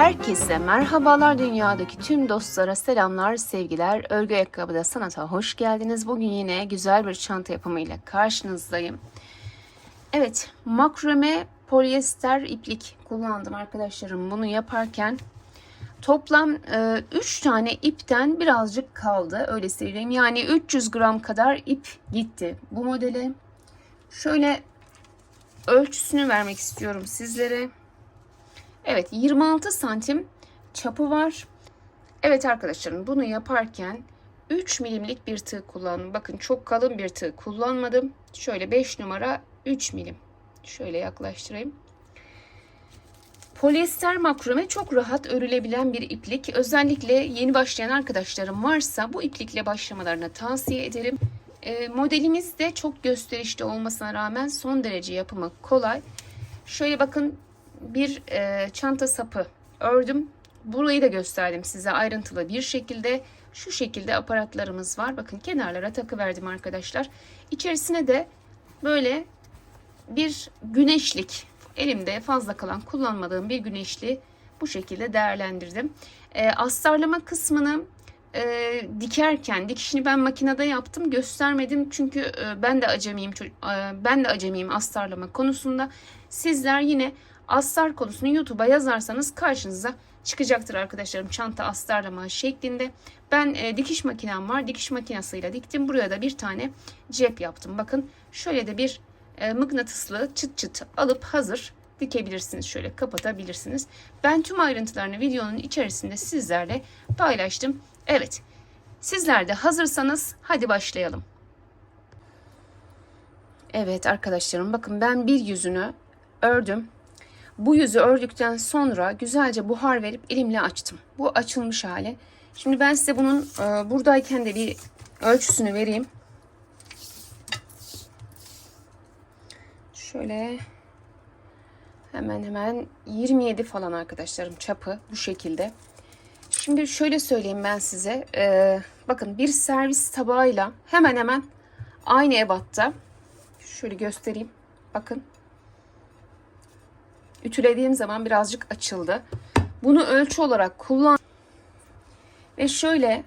Herkese merhabalar, dünyadaki tüm dostlara selamlar, sevgiler. Örgü Ayakkabıda Sanat'a hoş geldiniz. Bugün yine güzel bir çanta yapımıyla karşınızdayım. Evet, makrome polyester iplik kullandım arkadaşlarım bunu yaparken. Toplam 3 tane ipten birazcık kaldı, öyle söyleyeyim. Yani 300 gram kadar ip gitti bu modele. Şöyle ölçüsünü vermek istiyorum sizlere. Evet, 26 santim çapı var. Evet arkadaşlarım, bunu yaparken 3 milimlik bir tığ kullandım. Bakın, çok kalın bir tığ kullanmadım. Şöyle 5 numara 3 milim. Şöyle yaklaştırayım. Polyester makrome çok rahat örülebilen bir iplik. Özellikle yeni başlayan arkadaşlarım varsa bu iplikle başlamalarını tavsiye ederim. Modelimiz de çok gösterişli olmasına rağmen son derece yapımı kolay. Şöyle bakın, bir çanta sapı ördüm. Burayı da gösterdim size ayrıntılı bir şekilde. Şu şekilde aparatlarımız var. Bakın, kenarlara takı verdim arkadaşlar. İçerisine de böyle bir güneşlik, elimde fazla kalan kullanmadığım bir güneşliği bu şekilde değerlendirdim. Astarlama kısmını dikerken, dikişini ben makinede yaptım, göstermedim çünkü ben de acemiyim astarlama konusunda. Sizler yine astar konusunu YouTube'a yazarsanız karşınıza çıkacaktır arkadaşlarım, çanta astarlama şeklinde. Ben dikiş makinem var, dikiş makinesiyle diktim. Buraya da bir tane cep yaptım. Bakın, şöyle de bir mıknatıslı çıt çıt alıp hazır dikebilirsiniz. Şöyle kapatabilirsiniz. Ben tüm ayrıntılarını videonun içerisinde sizlerle paylaştım. Evet, sizler de hazırsanız hadi başlayalım. Evet arkadaşlarım, bakın ben bir yüzünü ördüm. Bu yüzü ördükten sonra güzelce buhar verip elimle açtım. Bu açılmış hali. Şimdi ben size bunun buradayken de bir ölçüsünü vereyim. Şöyle hemen 27 falan arkadaşlarım çapı, bu şekilde. Şimdi şöyle söyleyeyim ben size. Bakın, bir servis tabağıyla hemen aynı ebatta. Şöyle göstereyim. Bakın. Ütülediğim zaman birazcık açıldı. Bunu ölçü olarak kullan. Ve şöyle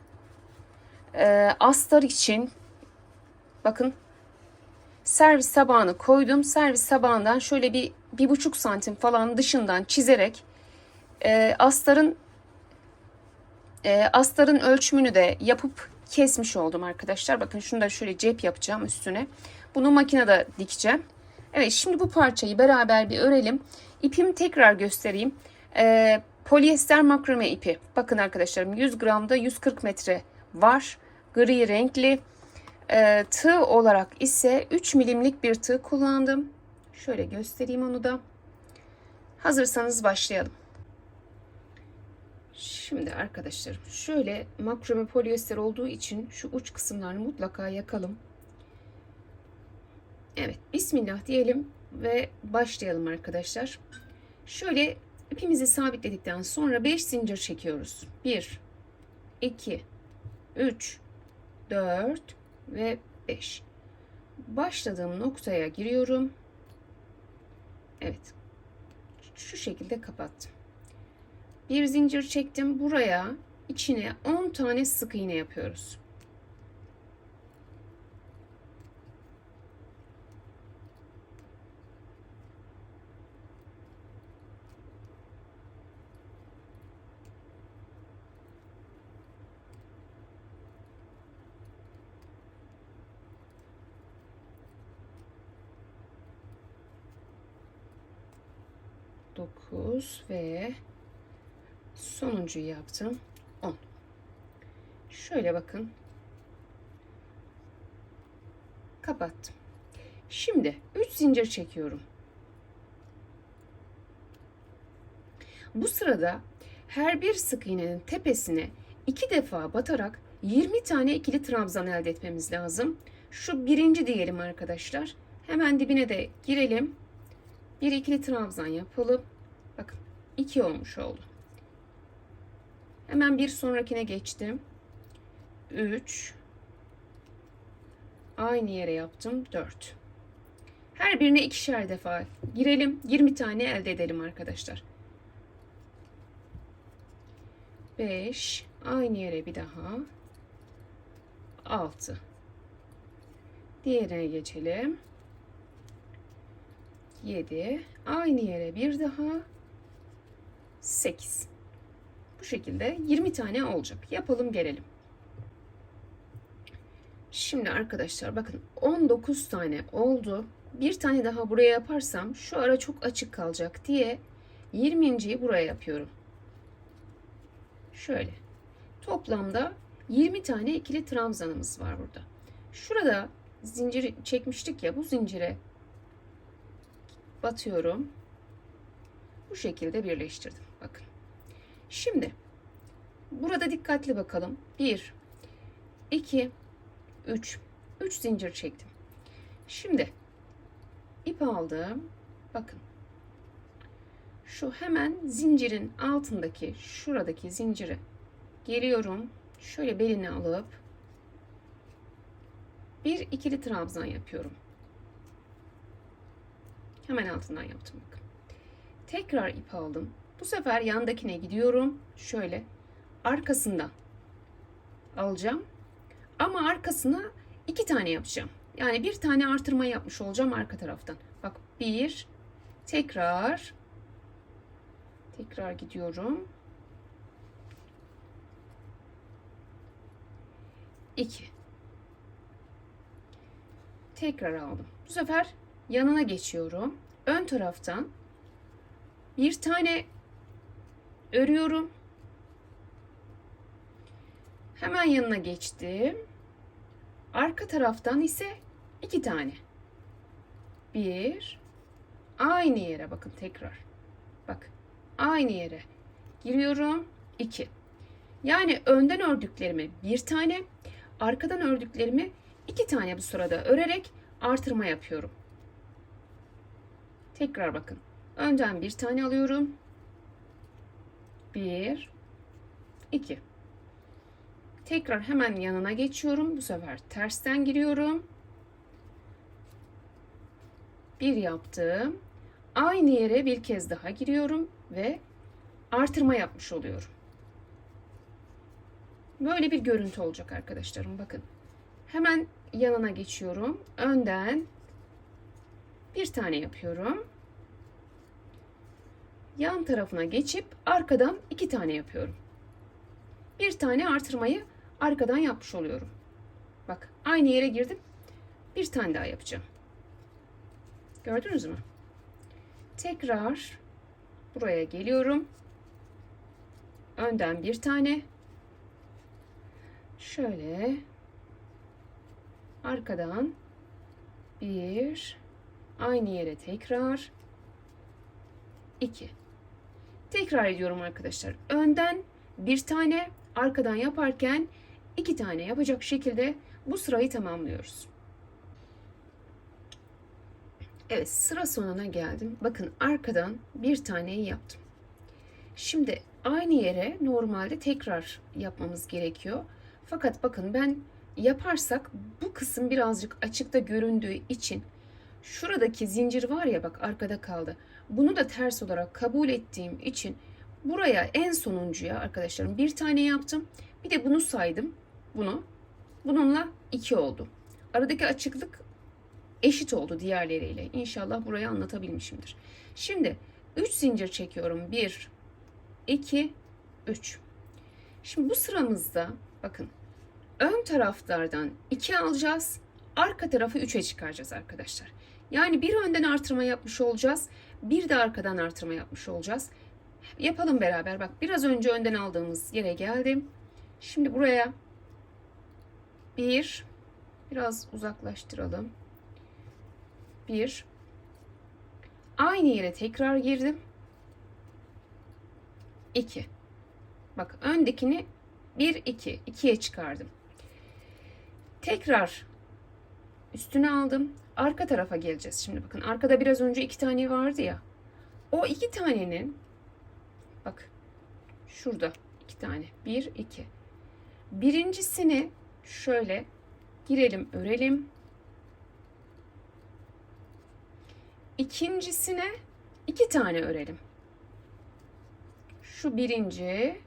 astar için bakın, servis tabağını koydum. Servis tabağından şöyle bir 1,5 santim falan dışından çizerek astarın ölçümünü de yapıp kesmiş oldum arkadaşlar. Bakın, şunu da şöyle cep yapacağım üstüne. Bunu makinede dikeceğim. Evet, şimdi bu parçayı beraber bir örelim. İpimi tekrar göstereyim. Polyester makrame ipi. Bakın arkadaşlarım, 100 gramda 140 metre var. Gri renkli. Tığ olarak ise 3 milimlik bir tığ kullandım. Şöyle göstereyim onu da. Hazırsanız başlayalım. Şimdi arkadaşlarım, şöyle makrame polyester olduğu için şu uç kısımlarını mutlaka yakalım. Evet, bismillah diyelim ve başlayalım arkadaşlar. Şöyle ipimizi sabitledikten sonra 5 zincir çekiyoruz. 1, 2, 3, 4 ve 5. Başladığım noktaya giriyorum. Evet, şu şekilde kapattım. Bir zincir çektim. Buraya içine 10 tane sık iğne yapıyoruz. Dokuz ve sonuncuyu yaptım. 10. Şöyle bakın. Kapattım. Şimdi 3 zincir çekiyorum. Bu sırada her bir sık iğnenin tepesine 2 defa batarak 20 tane ikili trabzan elde etmemiz lazım. Şu birinci diyelim arkadaşlar. Hemen dibine de girelim. Bir ikili trabzan yapalım. Bakın, 2 olmuş oldu. Hemen bir sonrakine geçtim. 3. Aynı yere yaptım. 4. Her birine ikişer defa girelim. 20 tane elde edelim arkadaşlar. 5, aynı yere bir daha 6. Diğerine geçelim. 7, aynı yere bir daha 8. Bu şekilde 20 tane olacak. Yapalım gelelim. Şimdi arkadaşlar bakın 19 tane oldu. Bir tane daha buraya yaparsam şu ara çok açık kalacak diye 20.yi buraya yapıyorum. Şöyle. Toplamda 20 tane ikili trabzanımız var burada. Şurada zinciri çekmiştik ya, bu zincire batıyorum. Bu şekilde birleştirdim. Bakın. Şimdi burada dikkatli bakalım. 1, 2, 3. 3 zincir çektim. Şimdi ip aldım. Bakın. Şu hemen zincirin altındaki şuradaki zincire geliyorum. Şöyle belini alıp bir ikili trabzan yapıyorum. Hemen altından yaptım bakın. Tekrar ip aldım. Bu sefer yandakine gidiyorum. Şöyle arkasından alacağım. Ama arkasına 2 tane yapacağım. Yani bir tane artırma yapmış olacağım arka taraftan. Bak 1, tekrar gidiyorum. 2. Tekrar aldım. Bu sefer yanına geçiyorum. Ön taraftan bir tane örüyorum. Hemen yanına geçtim. Arka taraftan ise 2 tane. 1, aynı yere bakın tekrar. Bak aynı yere giriyorum. 2. Yani önden ördüklerimi bir tane, arkadan ördüklerimi 2 tane bu sırada örerek artırma yapıyorum. Tekrar bakın. Önden bir tane alıyorum. 1, 2. Tekrar hemen yanına geçiyorum. Bu sefer tersten giriyorum. 1 yaptım. Aynı yere bir kez daha giriyorum ve artırma yapmış oluyorum. Böyle bir görüntü olacak arkadaşlarım. Bakın. Hemen yanına geçiyorum. Önden bir tane yapıyorum. Yan tarafına geçip arkadan 2 tane yapıyorum. Bir tane artırmayı arkadan yapmış oluyorum. Bak aynı yere girdim. Bir tane daha yapacağım. Gördünüz mü? Tekrar buraya geliyorum. Önden bir tane. Şöyle arkadan bir, aynı yere tekrar 2. Tekrar ediyorum arkadaşlar. Önden bir tane, arkadan yaparken 2 tane yapacak şekilde bu sırayı tamamlıyoruz. Evet, sıra sonuna geldim. Bakın arkadan bir taneyi yaptım. Şimdi aynı yere normalde tekrar yapmamız gerekiyor. Fakat bakın ben yaparsak bu kısım birazcık açıkta göründüğü için şuradaki zincir var ya bak arkada kaldı. Bunu da ters olarak kabul ettiğim için buraya en sonuncuya arkadaşlarım bir tane yaptım. Bir de bunu saydım. Bununla 2 oldu. Aradaki açıklık eşit oldu diğerleriyle. İnşallah burayı anlatabilmişimdir. Şimdi 3 zincir çekiyorum. 1, 2, 3. Şimdi bu sıramızda bakın ön taraflardan 2 alacağız. Arka tarafı 3'e çıkaracağız arkadaşlar. Yani bir önden artırma yapmış olacağız. Bir de arkadan artırma yapmış olacağız. Yapalım beraber. Bak biraz önce önden aldığımız yere geldim. Şimdi buraya biraz uzaklaştıralım. 1, aynı yere tekrar girdim. 2. Bak öndekini 1, 2. 2'ye çıkardım. Tekrar üstüne aldım. Arka tarafa geleceğiz. Şimdi bakın arkada biraz önce 2 tane vardı ya. O 2 tanenin bak şurada 2 tane. 1, 2. Birincisini şöyle girelim, örelim. İkincisine 2 tane örelim. Şu birinci,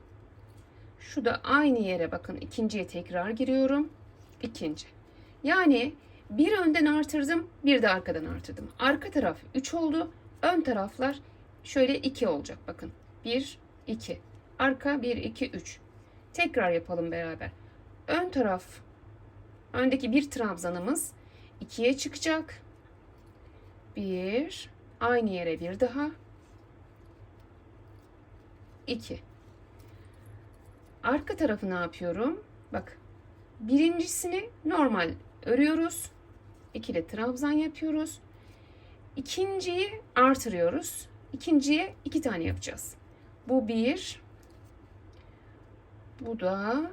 Şu da aynı yere bakın, ikinciye tekrar giriyorum. İkinci. Yani bir önden artırdım, bir de arkadan artırdım. Arka taraf 3 oldu. Ön taraflar şöyle 2 olacak bakın. 1, 2. Arka 1, 2, 3. Tekrar yapalım beraber. Ön taraf, öndeki bir trabzanımız 2'ye çıkacak. 1, aynı yere bir daha. 2. Arka tarafı ne yapıyorum? Bak, birincisini normal örüyoruz. İkili trabzan yapıyoruz. İkinciyi artırıyoruz. İkinciye 2 tane yapacağız. Bu 1. Bu da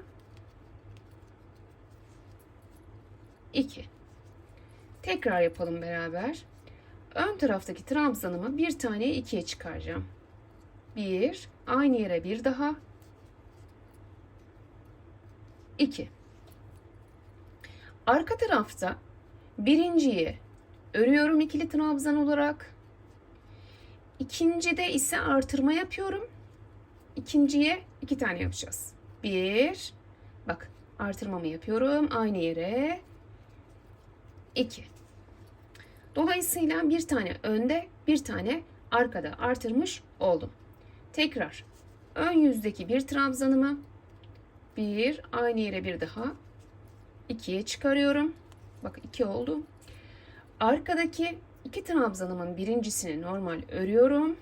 2. Tekrar yapalım beraber. Ön taraftaki trabzanımı bir tane 2'ye çıkaracağım. 1, aynı yere bir daha. 2. Arka tarafta birinciyi örüyorum ikili trabzan olarak. İkincide ise artırma yapıyorum. İkinciye 2 tane yapacağız. 1, bak artırmamı yapıyorum aynı yere. 2. Dolayısıyla bir tane önde, bir tane arkada artırmış oldum. Tekrar ön yüzdeki bir trabzanımı bir, aynı yere bir daha 2'ye çıkarıyorum. Bak 2 oldu. Arkadaki 2 trabzanımın birincisini normal örüyorum.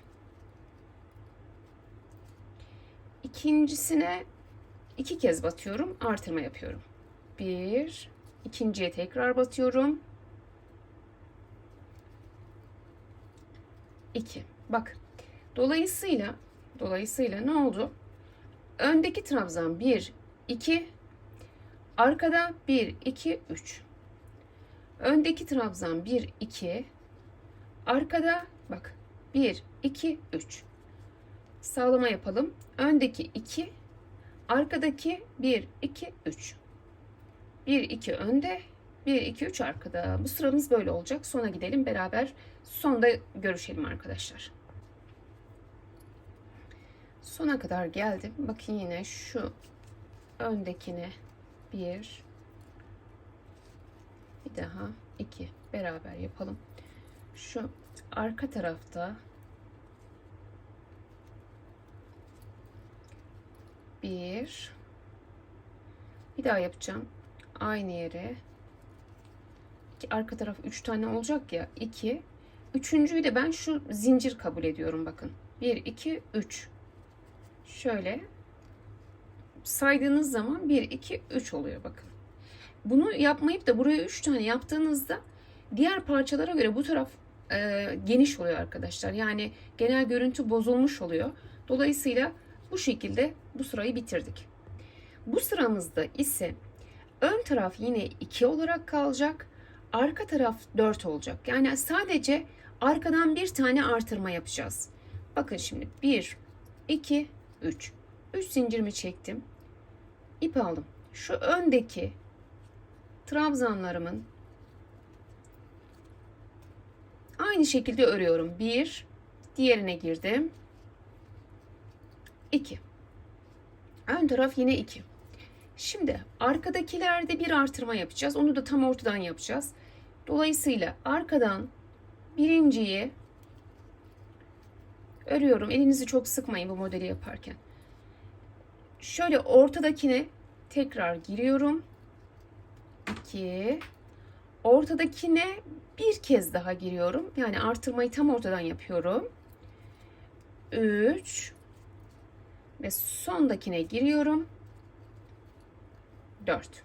İkincisine 2 kez batıyorum, artırma yapıyorum. 1, ikinciye tekrar batıyorum. 2. Bak. Dolayısıyla ne oldu? Öndeki trabzan 1, 2, arkada 1, 2, 3. Öndeki trabzan 1, 2, arkada bak 1, 2, 3. Sağlama yapalım. Öndeki 2, arkadaki 1, 2, 3. 1, 2 önde, 1, 2, 3 arkada. Bu sıramız böyle olacak. Sona gidelim beraber. Sonda görüşelim arkadaşlar. Sona kadar geldim. Bakın yine şu öndekine 1, bir daha 2 beraber yapalım. Şu arka tarafta 1, bir daha yapacağım. Aynı yere. Arka taraf 3 tane olacak ya. 2. Üçüncüyü de ben şu zincir kabul ediyorum bakın. 1, 2, 3. Şöyle saydığınız zaman 1, 2, 3 oluyor bakın. Bunu yapmayıp da buraya 3 tane yaptığınızda diğer parçalara göre bu taraf geniş oluyor arkadaşlar. Yani genel görüntü bozulmuş oluyor. Dolayısıyla bu şekilde bu sırayı bitirdik. Bu sıramızda ise ön taraf yine 2 olarak kalacak. Arka taraf 4 olacak. Yani sadece arkadan bir tane artırma yapacağız. Bakın şimdi 1, 2, 3. 3 zincirimi çektim. İp aldım. Şu öndeki trabzanlarımın aynı şekilde örüyorum. 1, diğerine girdim. 2. Ön taraf yine 2. Şimdi arkadakilerde bir artırma yapacağız. Onu da tam ortadan yapacağız. Dolayısıyla arkadan birinciyi örüyorum. Elinizi çok sıkmayın bu modeli yaparken. Şöyle ortadakine tekrar giriyorum. 2. Ortadakine bir kez daha giriyorum. Yani artırmayı tam ortadan yapıyorum. 3. Ve sondakine giriyorum. 4.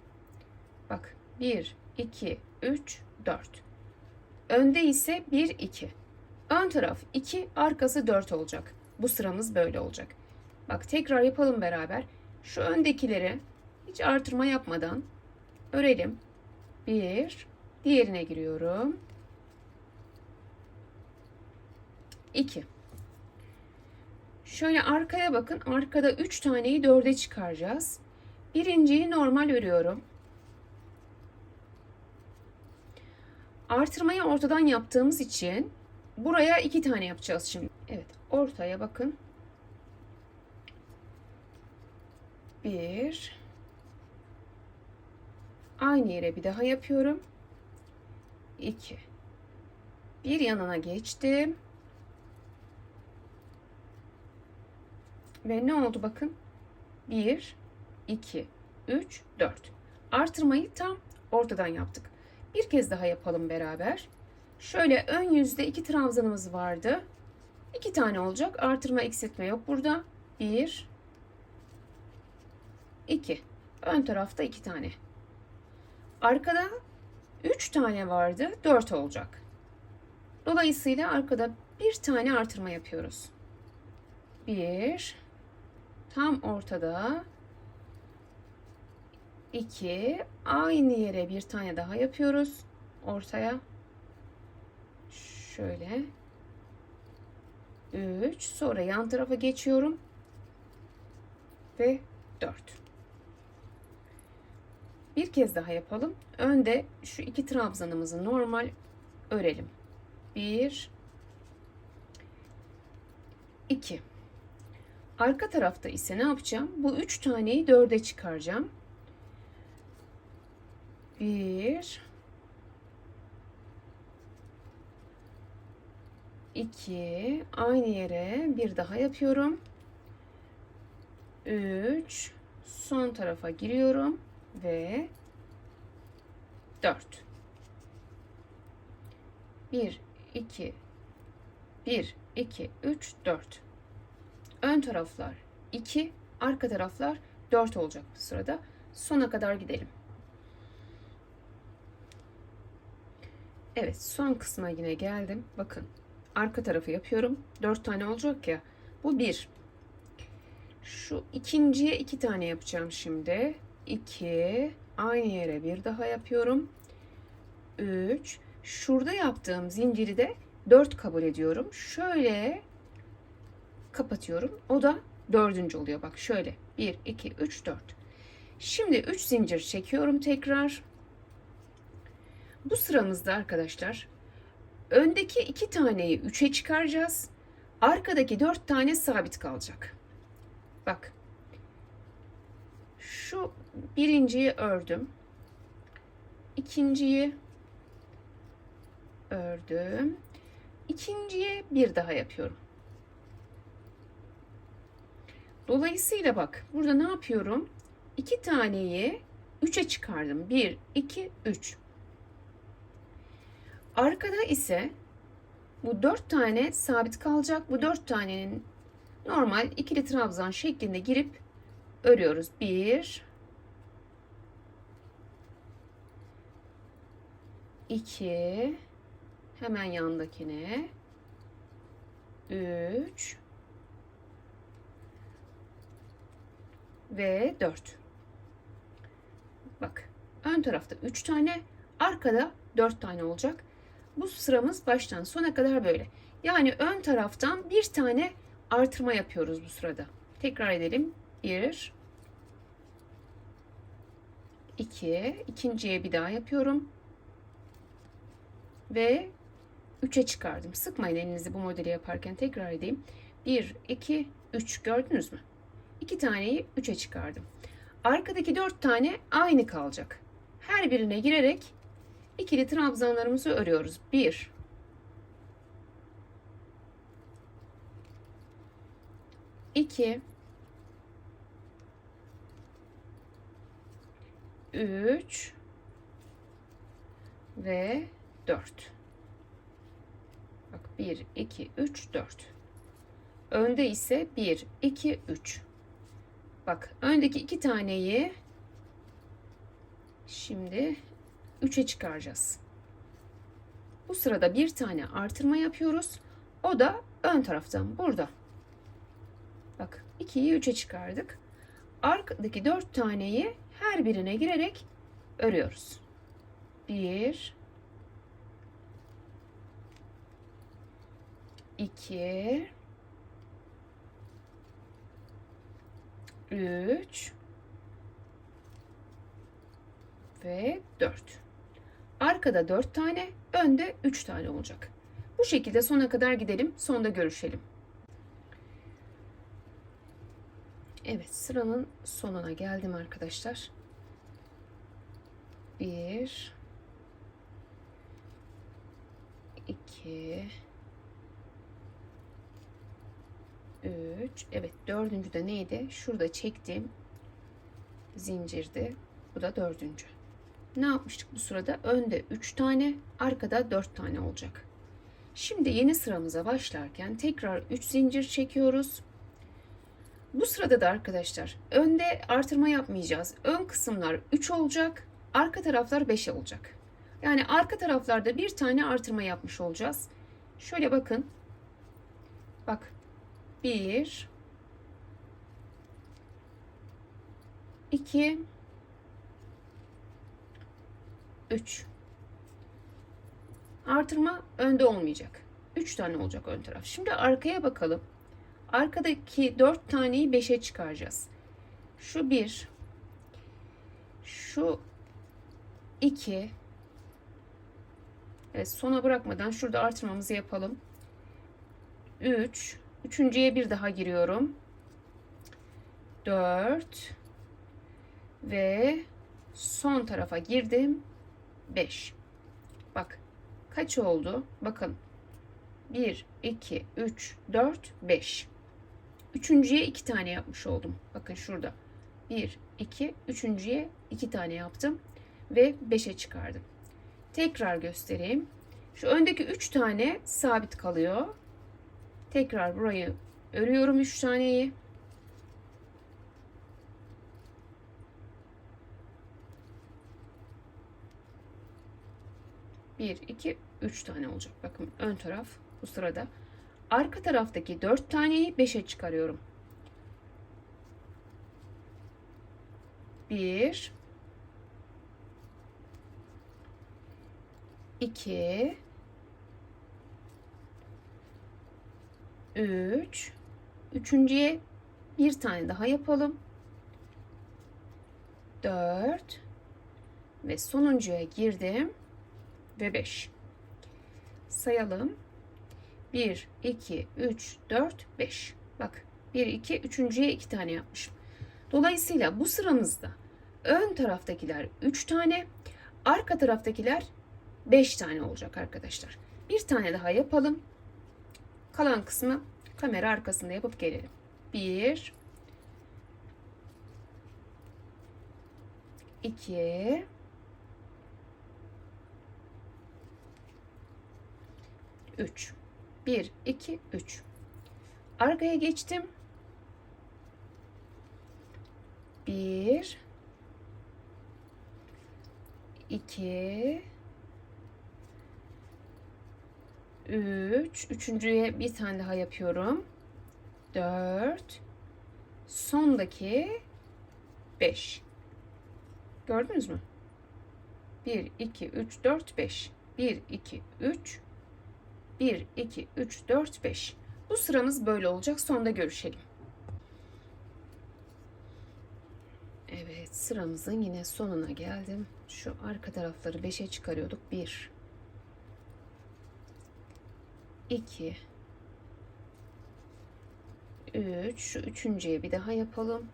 Bak 1, 2, 3, 4. Önde ise 1, 2. Ön taraf 2, arkası 4 olacak. Bu sıramız böyle olacak. Bak tekrar yapalım beraber. Şu öndekileri hiç artırma yapmadan örelim. 1, diğerine giriyorum. 2. Şöyle arkaya bakın. Arkada 3 taneyi 4'e çıkaracağız. Birinciyi normal örüyorum. Artırmayı ortadan yaptığımız için buraya 2 tane yapacağız şimdi. Evet, ortaya bakın. Bir. Aynı yere bir daha yapıyorum. 2. Bir yanına geçtim. Ve ne oldu bakın? 1, 2, 3, 4. Artırmayı tam ortadan yaptık. Bir kez daha yapalım beraber. Şöyle ön yüzde 2 trabzanımız vardı. 2 tane olacak. Artırma eksiltme yok burada. 1, 2. Ön tarafta 2 tane. Arkada 3 tane vardı. 4 olacak. Dolayısıyla arkada bir tane artırma yapıyoruz. 1, tam ortada. 2, aynı yere bir tane daha yapıyoruz. Ortaya. Şöyle. 3, sonra yan tarafa geçiyorum. Ve 4. Bir kez daha yapalım. Önde şu 2 trabzanımızı normal örelim. 1, 2. Arka tarafta ise ne yapacağım? Bu 3 taneyi 4'e çıkaracağım. 1, 2, aynı yere bir daha yapıyorum. 3, son tarafa giriyorum ve 4. 1, 2, 1, 2, 3, 4. Ön taraflar 2, arka taraflar 4 olacak bu sırada. Sona kadar gidelim. Evet, son kısma yine geldim. Bakın, arka tarafı yapıyorum. 4 tane olacak ya. Bu 1. Şu ikinciye 2 tane yapacağım şimdi. 2, aynı yere bir daha yapıyorum. 3, şurada yaptığım zinciri de 4 kabul ediyorum. Şöyle kapatıyorum. O da 4. oluyor. Bak şöyle. 1, 2, 3, 4. Şimdi 3 zincir çekiyorum tekrar. Bu sıramızda arkadaşlar öndeki 2 taneyi 3'e çıkaracağız. Arkadaki 4 tane sabit kalacak. Bak. Şu birinciyi ördüm. İkinciyi ördüm. İkinciye bir daha yapıyorum. Dolayısıyla bak burada ne yapıyorum? 2 taneyi 3'e çıkardım. 1, 2, 3. Arkada ise bu 4 tane sabit kalacak. Bu 4 tanenin normal ikili trabzan şeklinde girip örüyoruz. 1, 2, hemen yandakine 3 ve 4. Bak, ön tarafta 3 tane, arkada 4 tane olacak. Bu sıramız baştan sona kadar böyle. Yani ön taraftan bir tane artırma yapıyoruz bu sırada. Tekrar edelim. 1, 2, ikinciye bir daha yapıyorum. Ve 3'e çıkardım. Sıkmayın elinizi bu modeli yaparken, tekrar edeyim. 1, 2, 3, gördünüz mü? 2 taneyi 3'e çıkardım. Arkadaki 4 tane aynı kalacak. Her birine girerek ikili trabzanlarımızı örüyoruz. 1, 2, 3 ve 4. Bak 1, 2, 3, 4. Önde ise 1, 2, 3. Bak öndeki 2 taneyi şimdi 3'e çıkaracağız. Bu sırada bir tane artırma yapıyoruz. O da ön taraftan burada. Bak 2'yi 3'e çıkardık. Arkadaki 4 taneyi her birine girerek örüyoruz. 1, 2, 3 ve 4. Arkada 4 tane, önde 3 tane olacak. Bu şekilde sona kadar gidelim, sonda görüşelim. Evet, sıranın sonuna geldim arkadaşlar. 1 2 3. Evet, dördüncü de neydi? Şurada çektiğim zincirdi. Bu da dördüncü. Ne yapmıştık bu sırada? Önde 3 tane, arkada 4 tane olacak. Şimdi yeni sıramıza başlarken tekrar 3 zincir çekiyoruz. Bu sırada da arkadaşlar önde artırma yapmayacağız. Ön kısımlar 3 olacak, arka taraflar 5 olacak. Yani arka taraflarda bir tane artırma yapmış olacağız. Şöyle bakın. Bak. 1 2 3. Artırma önde olmayacak. 3 tane olacak ön taraf. Şimdi arkaya bakalım. Arkadaki 4 taneyi 5'e çıkaracağız. Şu 1, şu 2. Evet, sona bırakmadan şurada artırmamızı yapalım. 3. Üçüncüye bir daha giriyorum. 4. Ve son tarafa girdim. 5. Bak. Kaç oldu? Bakın. 1, 2, 3, 4, 5. Üçüncüye 2 tane yapmış oldum. Bakın şurada. 1, 2, üçüncüye 2 tane yaptım. Ve 5'e çıkardım. Tekrar göstereyim. Şu öndeki 3 tane sabit kalıyor. Tekrar burayı örüyorum 3 taneyi. Bir, iki, 3 tane olacak. Bakın ön taraf bu sırada. Arka taraftaki 4 taneyi 5'e çıkarıyorum. 1 2 3. Üçüncüye bir tane daha yapalım. 4 ve sonuncuya girdim ve 5. Sayalım. 1 2 3 4 5. Bak 1 2 üçüncüye 2 tane yapmışım. Dolayısıyla bu sıramızda ön taraftakiler 3 tane, arka taraftakiler 5 tane olacak arkadaşlar. Bir tane daha yapalım. Kalan kısmı kamera arkasında yapıp gelelim. 1 2 3. 1 2 3. Arkaya geçtim. 1 2 3. Üçüncüye bir tane daha yapıyorum. 4. Sondaki 5. Gördünüz mü? 1 2 3 4 5. 1 2 3. 1 2 3 4 5. Bu sıramız böyle olacak. Sonda görüşelim. Evet, sıramızın yine sonuna geldim. Şu arka tarafları 5'e çıkarıyorduk. 1 2 3. Şu üçüncüye bir daha yapalım.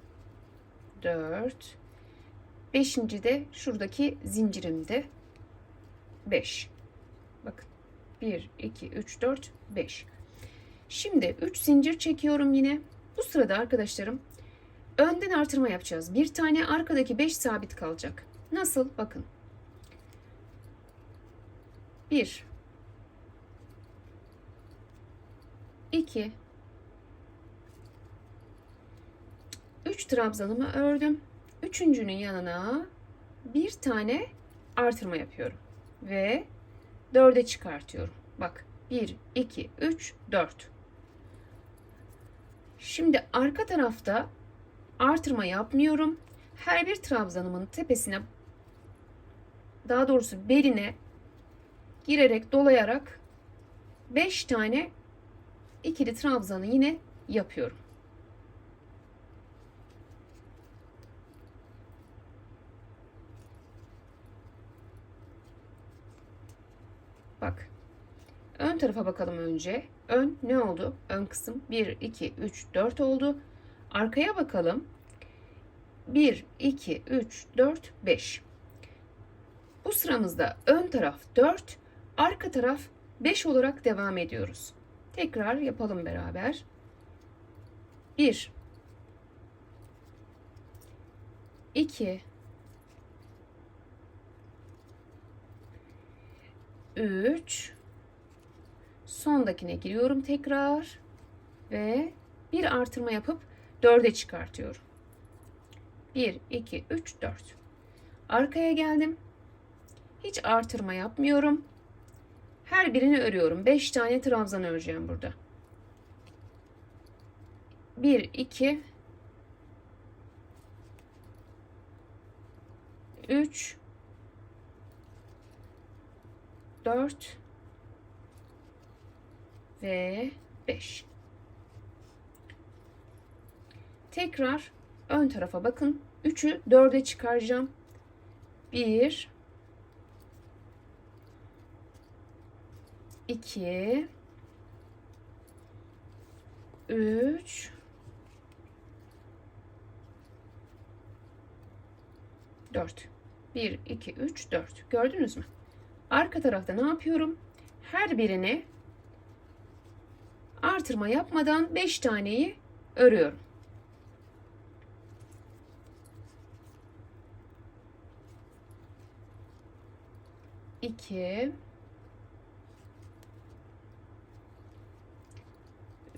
4. Beşinci de şuradaki zincirimde 5. Bakın 1 2 3 4 5. Şimdi 3 zincir çekiyorum yine. Bu sırada arkadaşlarım önden artırma yapacağız. Bir tane, arkadaki 5 sabit kalacak. Nasıl? Bakın. 1 2 3 trabzanımı ördüm. Üçüncünün yanına bir tane artırma yapıyorum. Ve 4'e çıkartıyorum. Bak 1, 2, 3, 4. Şimdi arka tarafta artırma yapmıyorum. Her bir trabzanımın tepesine, daha doğrusu beline girerek dolayarak 5 tane ikili trabzanı yine yapıyorum. Bak. Ön tarafa bakalım önce. Ön ne oldu? Ön kısım 1, 2, 3, 4 oldu. Arkaya bakalım. 1, 2, 3, 4, 5. Bu sıramızda ön taraf 4, arka taraf 5 olarak devam ediyoruz. Tekrar yapalım beraber. 1, 2, 3, sondakine giriyorum tekrar ve bir artırma yapıp 4'e çıkartıyorum. 1, 2, 3, 4. Arkaya geldim. Hiç artırma yapmıyorum. Her birini örüyorum. 5 tane trabzan öreceğim burada. 1, 2, 3, 4 ve 5. Tekrar ön tarafa bakın. 3'ü 4'e çıkaracağım. 1, 2, 3, 4. 1, 2, 3, 4. Gördünüz mü? Arka tarafta ne yapıyorum? Her birine artırma yapmadan 5 taneyi örüyorum. İki,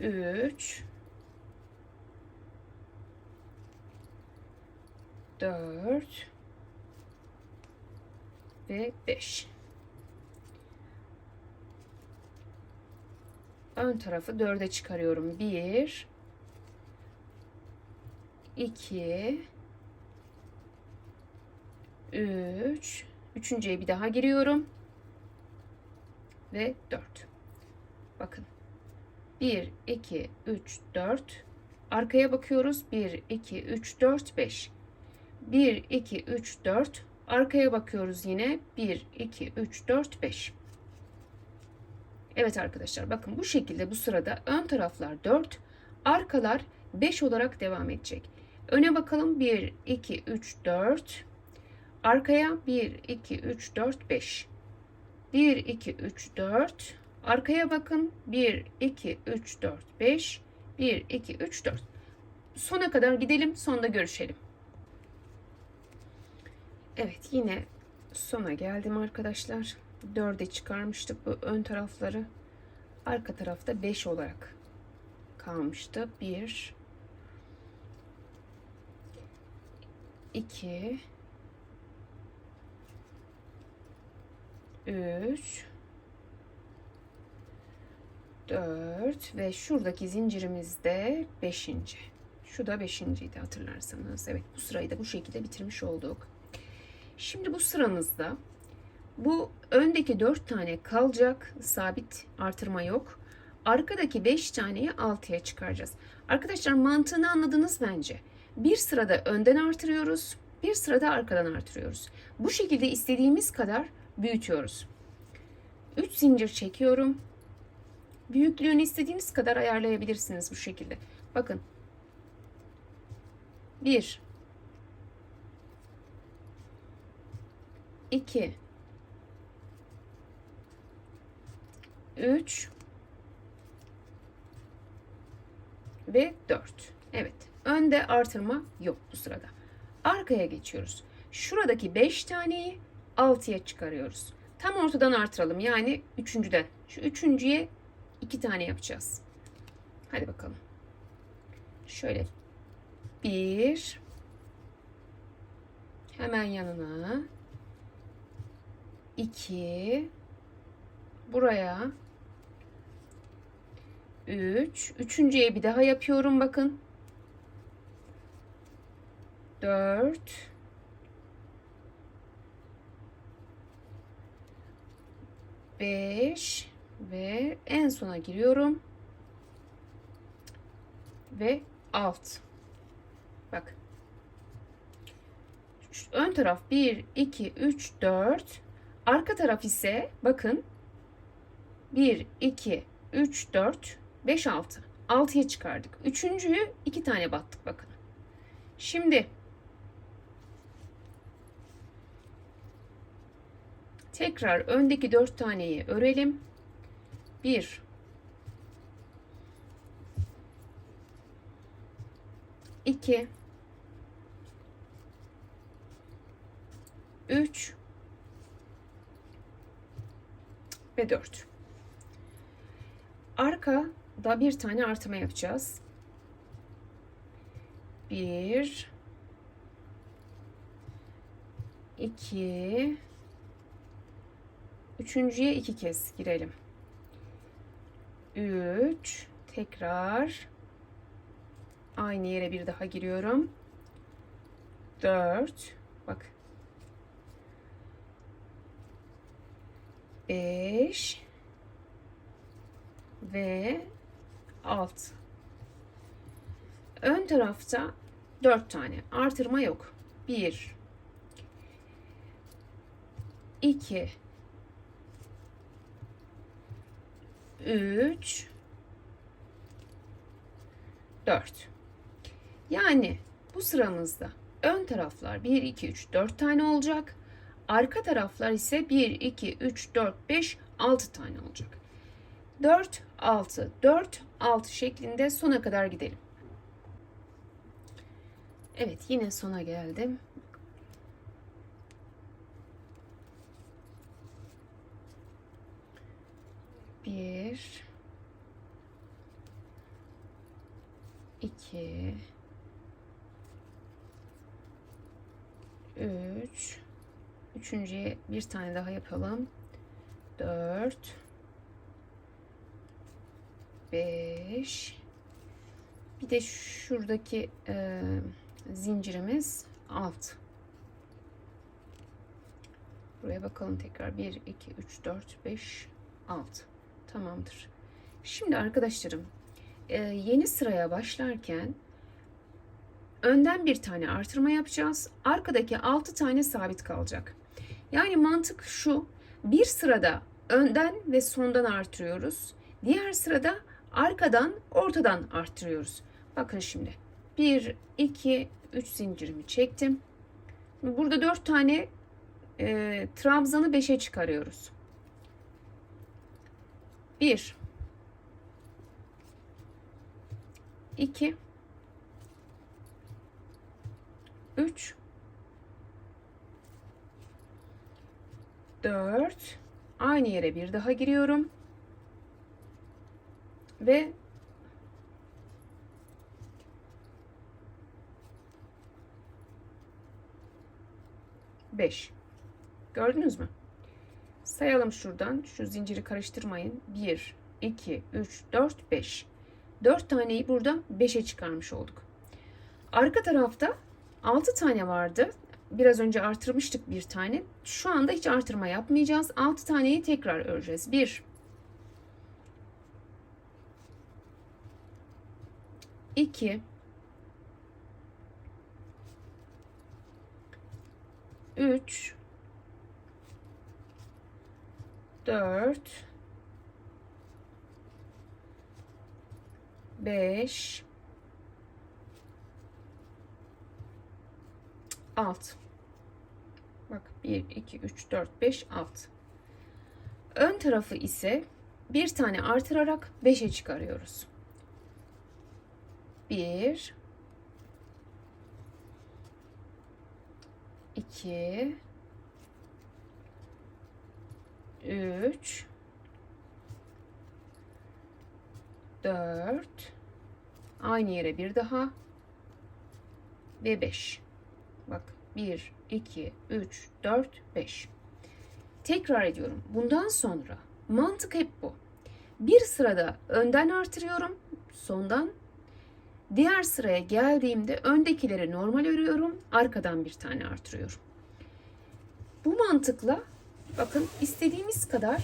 3, 4 ve 5. Ön tarafı 4'e çıkarıyorum. 1, 2, 3, üçüncüye bir daha giriyorum ve 4. Bakın. 1, 2, 3, 4. Arkaya bakıyoruz. 1, 2, 3, 4, 5. 1, 2, 3, 4. Arkaya bakıyoruz yine. 1, 2, 3, 4, 5. Evet arkadaşlar, bakın bu şekilde bu sırada ön taraflar 4, arkalar 5 olarak devam edecek. Öne bakalım. 1, 2, 3, 4. Arkaya 1, 2, 3, 4, 5. 1, 2, 3, 4. Arkaya bakın. 1, 2, 3, 4, 5. 1, 2, 3, 4. Sona kadar gidelim. Sonda görüşelim. Evet, yine sona geldim arkadaşlar. 4'e çıkarmıştık bu ön tarafları. Arka tarafta 5 olarak kalmıştı. 1, 2, 3, 4 ve şuradaki zincirimizde 5. Şu da 5.'ydi hatırlarsanız. Evet, bu sırayı da bu şekilde bitirmiş olduk. Şimdi bu sıramızda bu öndeki 4 tane kalacak. Sabit artırma yok. Arkadaki 5 taneyi 6'ya çıkaracağız. Arkadaşlar, mantığını anladınız bence. Bir sırada önden artırıyoruz. Bir sırada arkadan artırıyoruz. Bu şekilde istediğimiz kadar büyütüyoruz. 3 zincir çekiyorum. Büyüklüğünü istediğiniz kadar ayarlayabilirsiniz bu şekilde. Bakın. 1, 2, 3 ve 4. Evet. Önde artırma yok bu sırada. Arkaya geçiyoruz. Şuradaki 5 taneyi 6'ya çıkarıyoruz. Tam ortadan artıralım. Yani üçüncüden. Şu üçüncüye 2 tane yapacağız. Hadi bakalım. Şöyle. 1. Hemen yanına. 2. Buraya. 3. Üçüncüye bir daha yapıyorum bakın. 4. 5 ve en sona giriyorum. Ve alt. Bak. Ön taraf 1, 2, 3, 4. Arka taraf ise bakın 1, 2, 3, 4, 5, 6. 6'ya çıkardık. Üçüncüyü 2 tane battık bakın. Şimdi tekrar öndeki 4 taneyi örelim. 1 2 3 ve 4. Arkada bir tane artırma yapacağız. 1 2 üçüncüye 2 kez girelim. 3 tekrar aynı yere bir daha giriyorum. 4 bak. 5 ve 6. Ön tarafta 4 tane artırma yok. 1 2 3 4. Yani bu sıramızda ön taraflar 1 2 3 4 tane olacak. Arka taraflar ise 1 2 3 4 5 6 tane olacak. 4 6 4 6 şeklinde sona kadar gidelim. Evet, yine sona geldim. Bir, iki, üç, üçüncüye bir tane daha yapalım. 4, 5, bir de şuradaki zincirimiz 6. Buraya bakalım tekrar. 1 2 3 4 5 6. Tamamdır. Şimdi arkadaşlarım, yeni sıraya başlarken önden bir tane artırma yapacağız. Arkadaki 6 tane sabit kalacak. Yani mantık şu: bir sırada önden ve sondan artırıyoruz. Diğer sırada arkadan, ortadan arttırıyoruz. Bakın şimdi 1 2 3 zincirimi çektim. Burada 4 tane trabzanı 5'e çıkarıyoruz. 1 2 3 4, aynı yere bir daha giriyorum ve 5. Gördünüz mü? Sayalım şuradan. Şu zinciri karıştırmayın. 1 2 3 4 5. 4 taneyi burada 5'e çıkarmış olduk. Arka tarafta 6 tane vardı. Biraz önce artırmıştık bir tane. Şu anda hiç artırma yapmayacağız. 6 taneyi tekrar öreceğiz. 1 2 3 4 5 6. Bak 1 2 3 4 5 6. Ön tarafı ise bir tane artırarak 5'e çıkarıyoruz. 1 2 3 4, aynı yere bir daha ve 5. Bak 1 2 3 4 5. Tekrar ediyorum. Bundan sonra mantık hep bu. Bir sırada önden artırıyorum, sondan. Diğer sıraya geldiğimde öndekileri normal örüyorum, arkadan bir tane artırıyorum. Bu mantıkla bakın istediğimiz kadar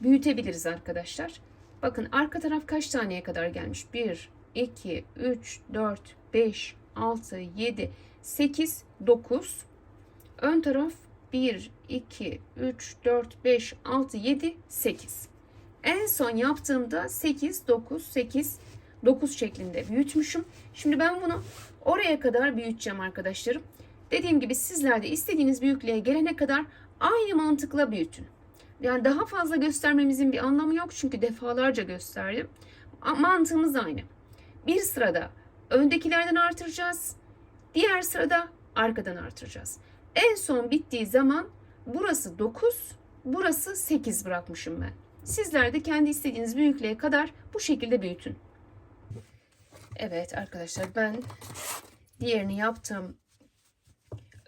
büyütebiliriz arkadaşlar. Bakın arka taraf kaç taneye kadar gelmiş? 1, 2, 3, 4, 5, 6, 7, 8, 9. Ön taraf 1, 2, 3, 4, 5, 6, 7, 8. En son yaptığımda 8, 9, 8, 9 şeklinde büyütmüşüm. Şimdi ben bunu oraya kadar büyüteceğim arkadaşlarım. Dediğim gibi sizler de istediğiniz büyüklüğe gelene kadar aynı mantıkla büyütün. Yani daha fazla göstermemizin bir anlamı yok çünkü defalarca gösterdim. Mantığımız aynı. Bir sırada öndekilerden artıracağız. Diğer sırada arkadan artıracağız. En son bittiği zaman burası 9, burası 8 bırakmışım ben. Sizler de kendi istediğiniz büyüklüğe kadar bu şekilde büyütün. Evet arkadaşlar, ben diğerini yaptığım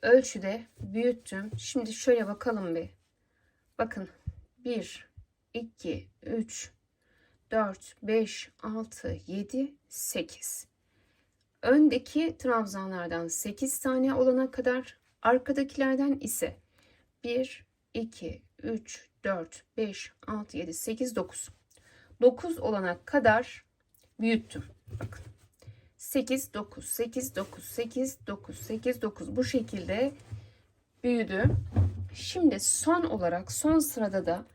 ölçüde büyüttüm. Şimdi şöyle bakalım bir. Bakın 1, 2, 3, 4, 5, 6, 7, 8. Öndeki trabzanlardan 8 tane olana kadar, arkadakilerden ise 1, 2, 3, 4, 5, 6, 7, 8, 9. 9 olana kadar büyüttüm. Bakın. 8, 9, 8, 9, 8, 9, 8, 9 bu şekilde büyüdü. Şimdi son olarak son sırada da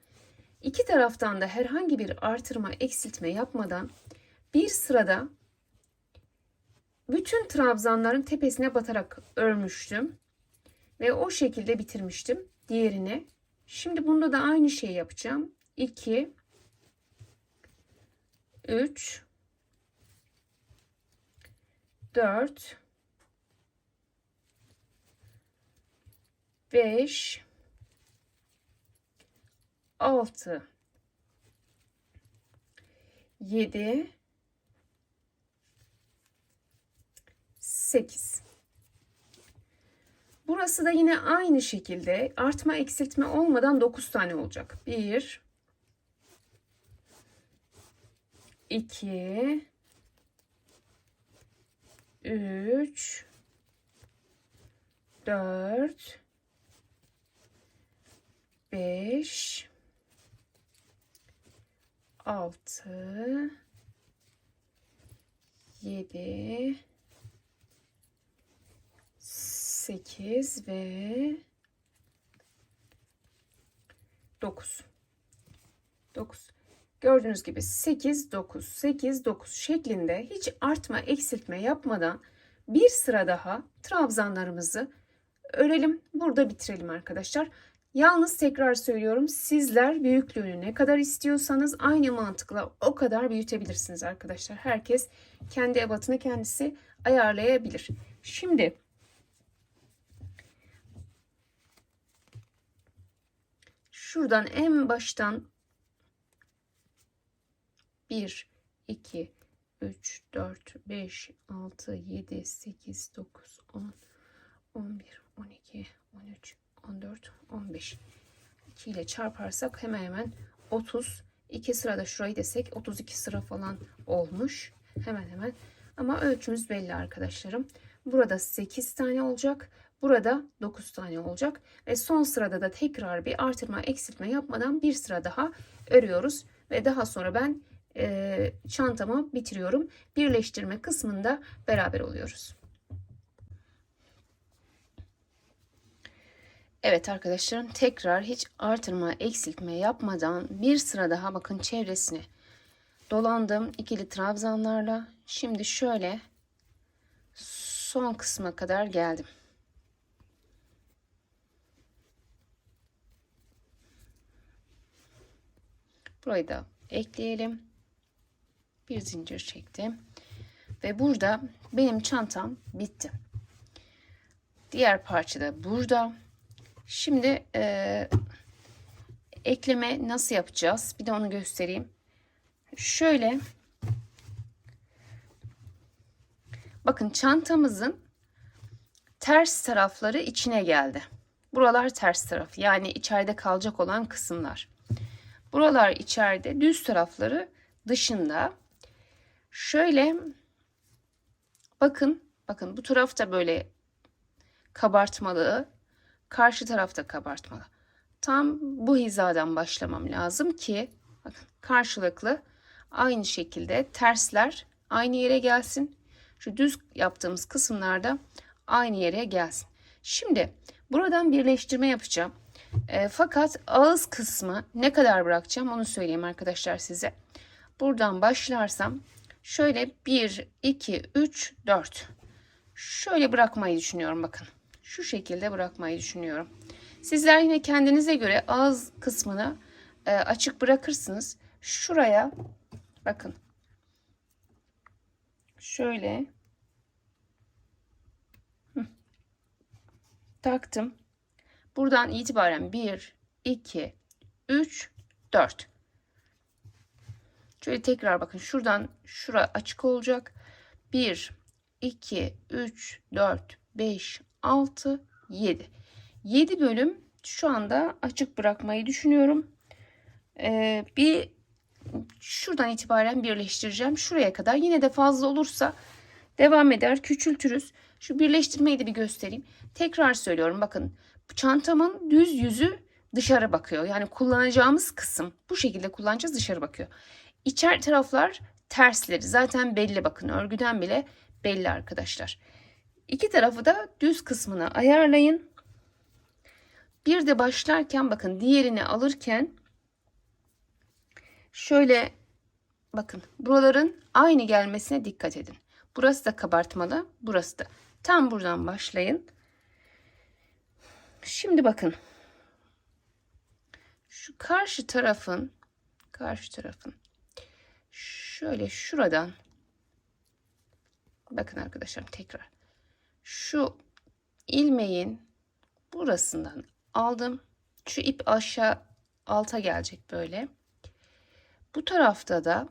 iki taraftan da herhangi bir artırma eksiltme yapmadan bir sırada bütün trabzanların tepesine batarak örmüştüm. Ve o şekilde bitirmiştim diğerini. Şimdi bunda da aynı şeyi yapacağım. 2, 3, 4, 5, 6, 7, 8. Burası da yine aynı şekilde artma eksiltme olmadan 9 tane olacak. 1, 2, 3, 4, 5, 6, 7, 8 ve 9. 9. Gördüğünüz gibi 8, 9, 8, 9 şeklinde hiç artma, eksiltme yapmadan bir sıra daha trabzanlarımızı örelim. Burada bitirelim arkadaşlar. Yalnız tekrar söylüyorum, sizler büyüklüğünü ne kadar istiyorsanız aynı mantıkla o kadar büyütebilirsiniz arkadaşlar. Herkes kendi ebatını kendisi ayarlayabilir. Şimdi şuradan en baştan 1, 2, 3, 4, 5, 6, 7, 8, 9, 10, 11, 12, 13, 14, 15. 2 ile çarparsak hemen hemen 30. 2 sırada şurayı desek 32 sıra falan olmuş. Hemen hemen. Ama ölçümüz belli arkadaşlarım. Burada 8 tane olacak. Burada 9 tane olacak. Ve son sırada da tekrar bir artırma eksiltme yapmadan bir sıra daha örüyoruz. Ve daha sonra ben çantamı bitiriyorum. Birleştirme kısmında beraber oluyoruz. Evet arkadaşlarım, tekrar hiç artırma eksiltme yapmadan bir sıra daha bakın çevresine dolandım ikili trabzanlarla. Şimdi şöyle son kısma kadar geldim. Burayı da ekleyelim. Bir zincir çektim. Ve burada benim çantam bitti. Diğer parça da burada. Şimdi ekleme nasıl yapacağız? Bir de onu göstereyim. Şöyle bakın, çantamızın ters tarafları içine geldi. Buralar ters taraf, yani içeride kalacak olan kısımlar. Buralar içeride, düz tarafları dışında. Şöyle bakın bu tarafta böyle kabartmalı, karşı tarafta kabartmalı. Tam bu hizadan başlamam lazım ki bakın, karşılıklı aynı şekilde tersler aynı yere gelsin. Şu düz yaptığımız kısımlarda aynı yere gelsin. Şimdi buradan birleştirme yapacağım. Fakat ağız kısmı ne kadar bırakacağım onu söyleyeyim arkadaşlar size. Buradan başlarsam şöyle 1, 2, 3, 4. Şöyle bırakmayı düşünüyorum bakın. Şu şekilde bırakmayı düşünüyorum. Sizler yine kendinize göre ağız kısmını açık bırakırsınız. Şuraya bakın. Şöyle taktım. Buradan itibaren 1, 2, 3, 4. Şöyle tekrar bakın. Şuradan şura açık olacak. 1, 2, 3, 4, 5, 6, 7. 7 bölüm şu anda açık bırakmayı düşünüyorum. Bir şuradan itibaren birleştireceğim. Şuraya kadar. Yine de fazla olursa devam eder. Küçültürüz. Şu birleştirmeyi de bir göstereyim. Tekrar söylüyorum. Bakın çantamın düz yüzü dışarı bakıyor. Yani kullanacağımız kısım bu şekilde kullanacağız, dışarı bakıyor. İçer taraflar tersleri zaten belli, bakın örgüden bile belli arkadaşlar. İki tarafı da düz kısmına ayarlayın. Bir de başlarken bakın diğerini alırken şöyle bakın buraların aynı gelmesine dikkat edin. Burası da kabartmalı, burası da. Tam buradan başlayın. Şimdi bakın. Şu karşı tarafın şöyle şuradan bakın arkadaşlar, tekrar şu ilmeğin burasından aldım. Şu ip aşağı alta gelecek böyle. Bu tarafta da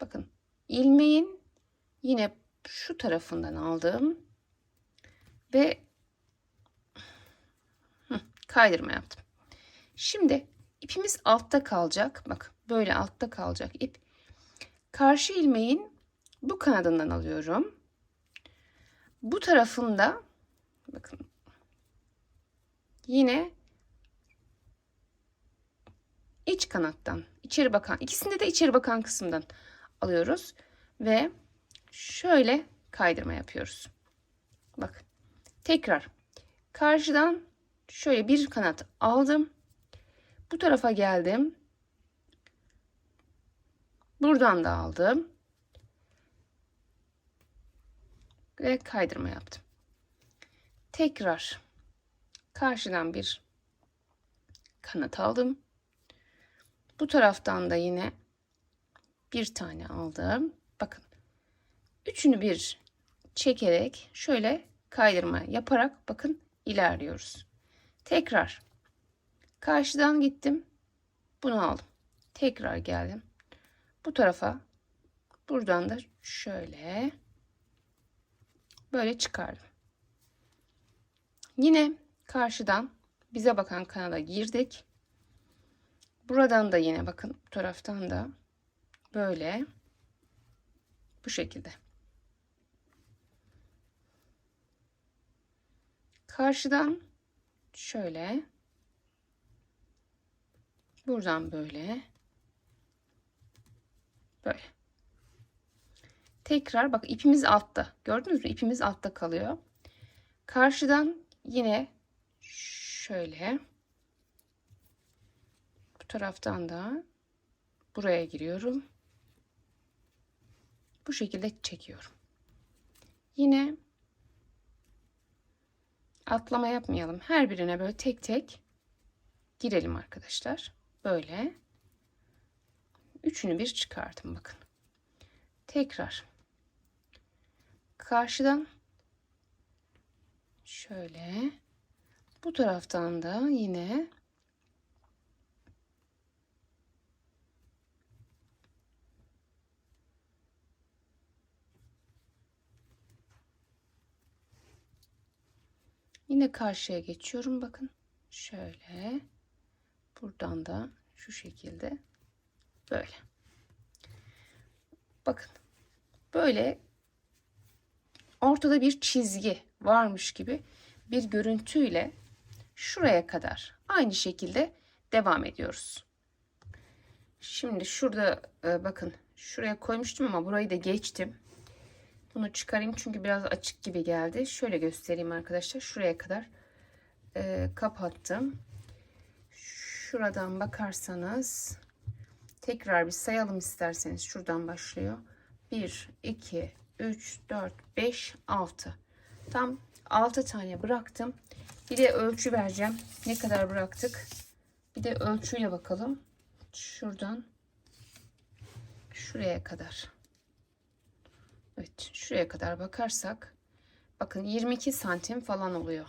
bakın ilmeğin yine şu tarafından aldım ve kaydırma yaptım. Şimdi ipimiz altta kalacak. Bak böyle altta kalacak ip. Karşı ilmeğin bu kanadından alıyorum. Bu tarafında bakın yine iç kanattan içeri bakan, ikisinde de içeri bakan kısımdan alıyoruz ve şöyle kaydırma yapıyoruz. Bak tekrar karşıdan şöyle bir kanat aldım. Bu tarafa geldim. Buradan da aldım. Ve kaydırma yaptım. Tekrar karşıdan bir kanat aldım. Bu taraftan da yine bir tane aldım. Bakın üçünü bir çekerek şöyle kaydırma yaparak bakın ilerliyoruz. Tekrar karşıdan gittim. Bunu aldım. Tekrar geldim. Bu tarafa buradan da şöyle böyle çıkardım. Yine karşıdan bize bakan kanala girdik. Buradan da yine bakın bu taraftan da böyle bu şekilde. Karşıdan şöyle buradan böyle tekrar bak ipimiz altta, gördünüz mü, ipimiz altta kalıyor. Karşıdan yine şöyle bu taraftan da buraya giriyorum, bu şekilde çekiyorum. Yine atlama yapmayalım, her birine böyle tek tek girelim arkadaşlar. Böyle üçünü bir çıkartın bakın. Tekrar karşıdan şöyle bu taraftan da yine karşıya geçiyorum bakın şöyle, buradan da şu şekilde böyle. Bakın böyle ortada bir çizgi varmış gibi bir görüntüyle şuraya kadar aynı şekilde devam ediyoruz. Şimdi şurada bakın şuraya koymuştum ama burayı da geçtim. Bunu çıkarayım çünkü biraz açık gibi geldi. Şöyle göstereyim arkadaşlar. Şuraya kadar kapattım. Şuradan bakarsanız tekrar bir sayalım isterseniz. Şuradan başlıyor. 1, 2, 3, 4, 5, 6. Tam 6 tane bıraktım. Bir de ölçü vereceğim. Ne kadar bıraktık? Bir de ölçüyle bakalım. Şuradan şuraya kadar. Evet, şuraya kadar bakarsak bakın 22 santim falan oluyor.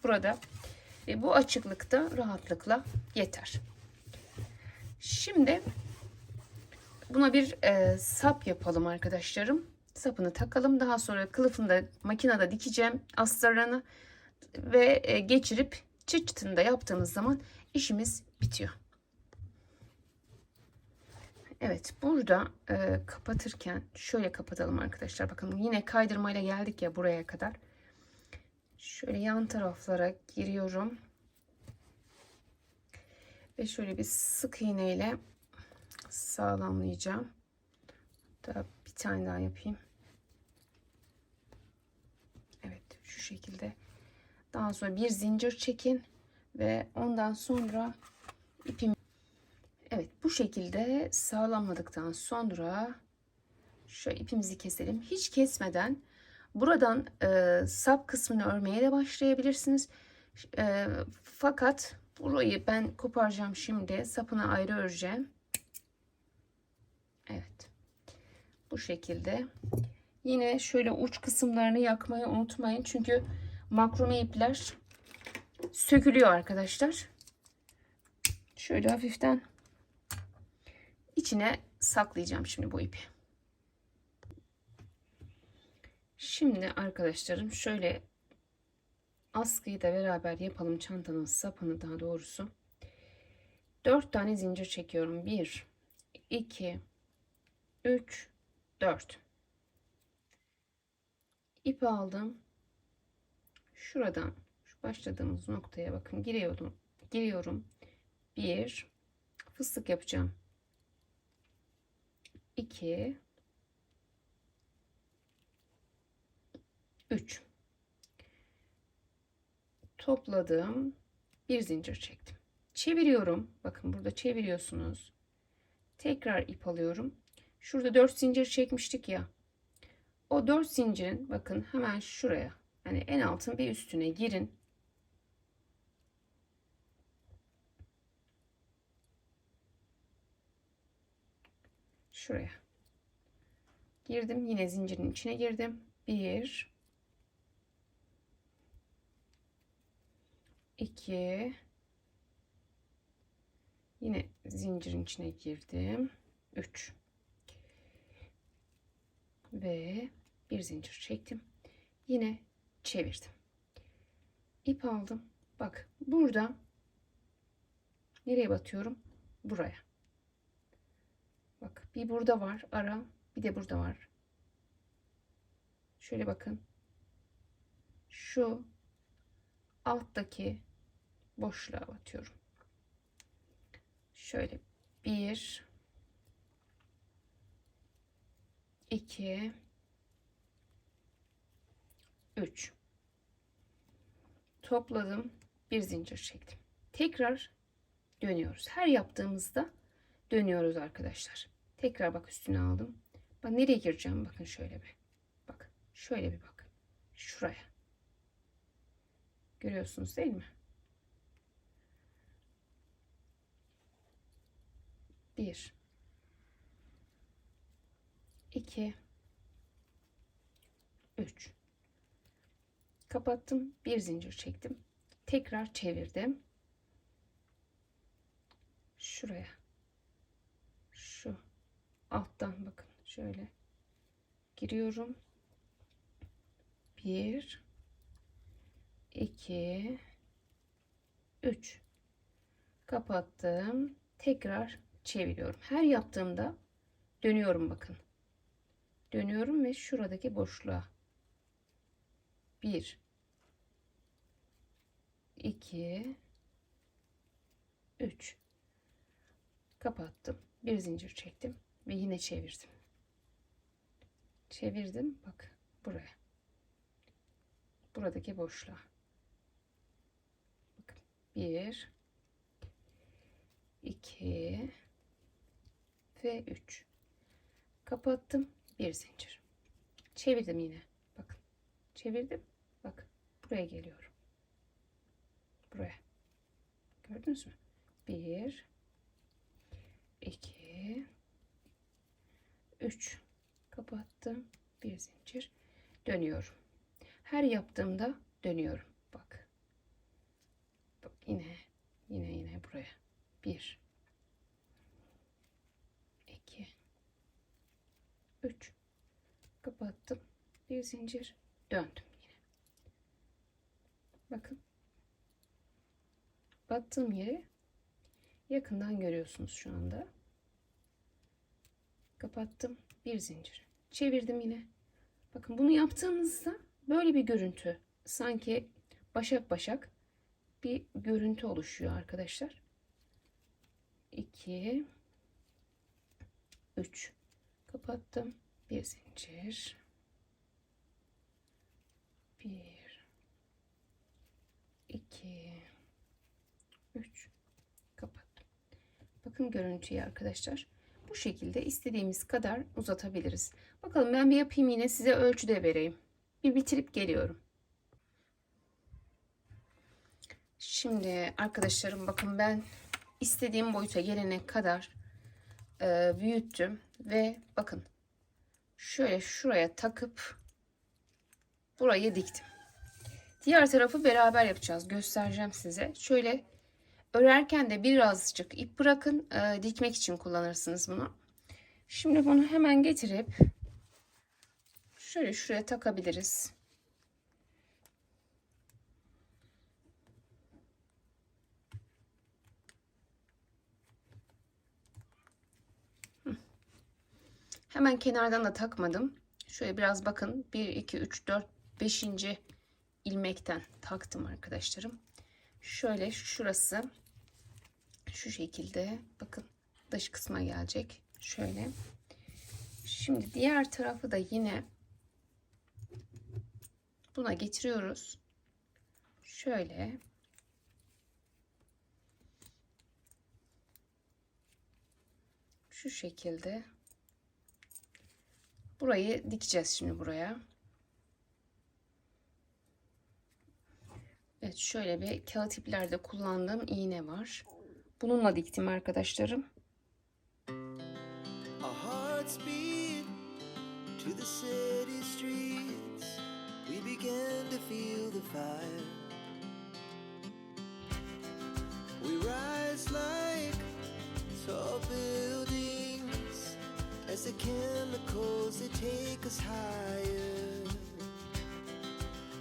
Burada bu açıklıkta rahatlıkla yeter. Şimdi buna bir sap yapalım arkadaşlarım. Sapını takalım. Daha sonra kılıfını da makinede dikeceğim astarlarını ve geçirip çıt çıtını da yaptığımız zaman işimiz bitiyor. Evet, burada kapatırken şöyle kapatalım arkadaşlar. Bakın yine kaydırmayla geldik ya buraya kadar. Şöyle yan taraflara giriyorum. Ve şöyle bir sık iğneyle sağlamlayacağım. Hatta bir tane daha yapayım. Evet, şu şekilde. Daha sonra bir zincir çekin ve ondan sonra ipimi, evet, bu şekilde sağlamladıktan sonra şöyle ipimizi keselim. Hiç kesmeden buradan sap kısmını örmeye de başlayabilirsiniz. Fakat burayı ben koparacağım şimdi. Sapını ayrı öreceğim. Evet. Bu şekilde. Yine şöyle uç kısımlarını yakmayı unutmayın. Çünkü makrome ipler sökülüyor arkadaşlar. Şöyle hafiften içine saklayacağım şimdi bu ipi. Şimdi arkadaşlarım şöyle askıyı da beraber yapalım. Çantanın sapını daha doğrusu. 4 tane zincir çekiyorum. 1, 2, 3, 4. İpi aldım. Şuradan şu başladığımız noktaya bakın giriyorum. 1 fıstık yapacağım. 2, 3 topladım. Bir zincir çektim. Çeviriyorum. Bakın burada çeviriyorsunuz. Tekrar ip alıyorum. Şurada 4 zincir çekmiştik ya. O 4 zincirin bakın hemen şuraya, yani en altın bir üstüne girin. Şuraya girdim. Yine zincirin içine girdim. 1, 2, yine zincirin içine girdim. 3 ve bir zincir çektim. Yine çevirdim. İp aldım. Bak burada nereye batıyorum? Buraya. Bak bir burada var ara, bir de burada var. Şöyle bakın. Şu alttaki boşluğa batıyorum. Şöyle 1, 2, 3 topladım, bir zincir çektim. Tekrar dönüyoruz. Her yaptığımızda dönüyoruz arkadaşlar. Tekrar bak üstüne aldım. Bak nereye gireceğim? Bakın şöyle bir. Bak şöyle bir bak. Şuraya. Görüyorsunuz değil mi? 1, 2, 3 kapattım, bir zincir çektim, tekrar çevirdim, şuraya, şu alttan bakın şöyle giriyorum, 1, 2, 3 kapattım, tekrar çeviriyorum. Her yaptığımda dönüyorum, bakın dönüyorum ve şuradaki boşluğa 1, 2, 3 kapattım, bir zincir çektim ve yine çevirdim, bak buraya, buradaki boşluğa 1, 2 ve 3. Kapattım. Bir zincir. Çevirdim yine. Bakın. Çevirdim. Bak. Buraya geliyorum. Buraya. Gördünüz mü? 1, 2, 3. Kapattım. Bir zincir. Dönüyorum. Her yaptığımda dönüyorum. Bak. Bak yine buraya. 1, 2, 3. Kapattım. Bir zincir. Döndüm yine. Bakın. Battığım yeri yakından görüyorsunuz şu anda. Kapattım. Bir zincir. Çevirdim yine. Bakın bunu yaptığımızda böyle bir görüntü. Sanki başak başak bir görüntü oluşuyor arkadaşlar. 2, 3. Kapattım. Bir zincir. 1, 2, 3. Kapattım. Bakın görüntüyü arkadaşlar. Bu şekilde istediğimiz kadar uzatabiliriz. Bakalım ben bir yapayım, yine size ölçü de vereyim. Bir bitirip geliyorum. Şimdi arkadaşlarım bakın, ben istediğim boyuta gelene kadar büyüttüm ve bakın şöyle şuraya takıp burayı diktim. Diğer tarafı beraber yapacağız. Göstereceğim size. Şöyle örerken de birazcık ip bırakın. Dikmek için kullanırsınız bunu. Şimdi bunu hemen getirip şöyle şuraya takabiliriz. Hemen kenardan da takmadım. Şöyle biraz bakın. 1, 2, 3, 4, 5. ilmekten taktım arkadaşlarım. Şöyle şurası şu şekilde bakın dış kısma gelecek. Şöyle. Şimdi diğer tarafı da yine buna getiriyoruz. Şöyle. Şu şekilde. Burayı dikeceğiz şimdi buraya. Evet, şöyle bir kağıt iplerde kullandığım iğne var. Bununla diktim arkadaşlarım. As the chemicals they take us higher.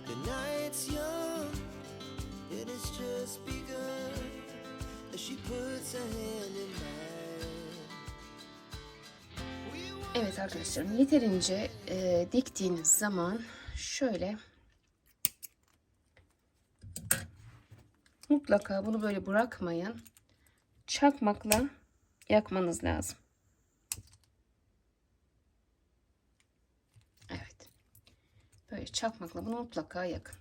The night's young, it has just begun. As she puts her hand in mine. Evet arkadaşlarım, yeterince diktiğiniz zaman şöyle mutlaka bunu böyle bırakmayın. Çakmakla yakmanız lazım. Böyle çakmakla bunu mutlaka yakın.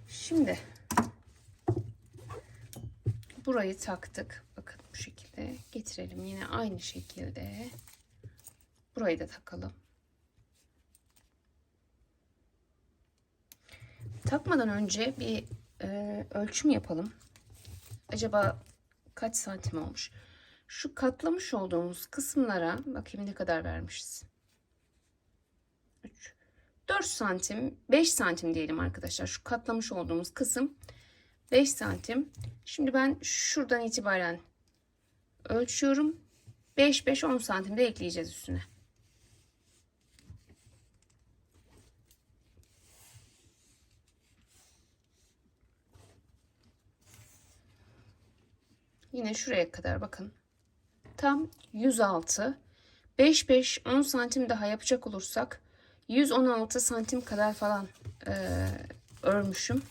Şimdi burayı taktık. Bakın bu şekilde getirelim. Yine aynı şekilde burayı da takalım. Takmadan önce bir ölçüm yapalım. Acaba kaç santim olmuş? Şu katlamış olduğumuz kısımlara bakayım ne kadar vermişiz. 4 santim, 5 santim diyelim arkadaşlar. Şu katlamış olduğumuz kısım 5 santim. Şimdi ben şuradan itibaren ölçüyorum. 5-5-10 santim de ekleyeceğiz üstüne. Yine şuraya kadar bakın. Tam 106. 5-5-10 santim daha yapacak olursak 116 santim kadar falan örmüşüm.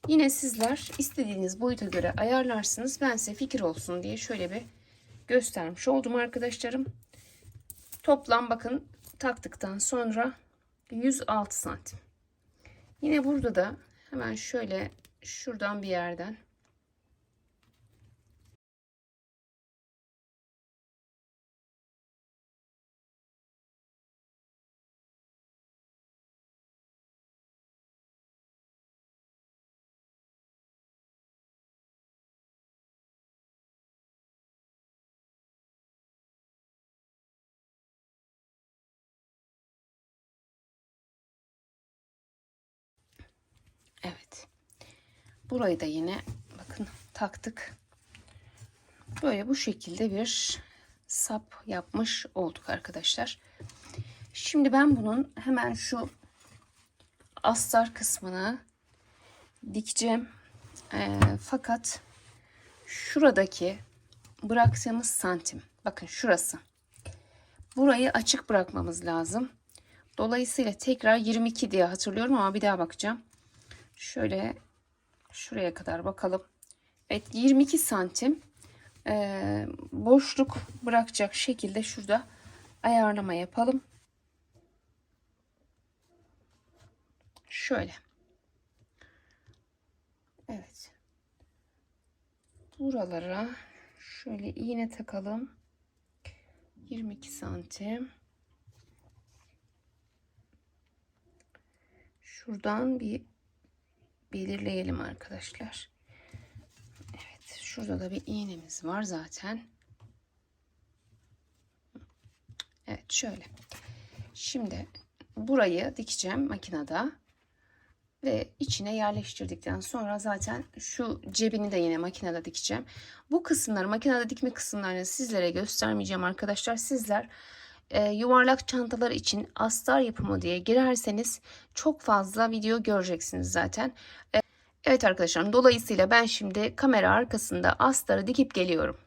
Yine sizler istediğiniz boyuta göre ayarlarsınız. Ben size fikir olsun diye şöyle bir göstermiş oldum arkadaşlarım. Toplam bakın taktıktan sonra 106 santim. Yine burada da hemen şöyle şuradan bir yerden. Evet. Burayı da yine bakın taktık. Böyle bu şekilde bir sap yapmış olduk arkadaşlar. Şimdi ben bunun hemen şu astar kısmını dikeceğim. Fakat şuradaki bıraktığımız santim, bakın şurası. Burayı açık bırakmamız lazım. Dolayısıyla tekrar 22 diye hatırlıyorum ama bir daha bakacağım. Şöyle şuraya kadar bakalım. Evet, 22 santim boşluk bırakacak şekilde şurada ayarlama yapalım. Şöyle. Evet. Buralara şöyle iğne takalım. 22 santim. Şuradan bir belirleyelim arkadaşlar. Evet, şurada da bir iğnemiz var zaten. Evet, şöyle. Şimdi burayı dikeceğim makinede ve içine yerleştirdikten sonra zaten şu cebini de yine makinede dikeceğim. Bu kısımları, makinede dikme kısımlarını sizlere göstermeyeceğim arkadaşlar. Sizler yuvarlak çantalar için astar yapımı diye girerseniz çok fazla video göreceksiniz zaten. Evet arkadaşlarım, dolayısıyla ben şimdi kamera arkasında astarı dikip geliyorum.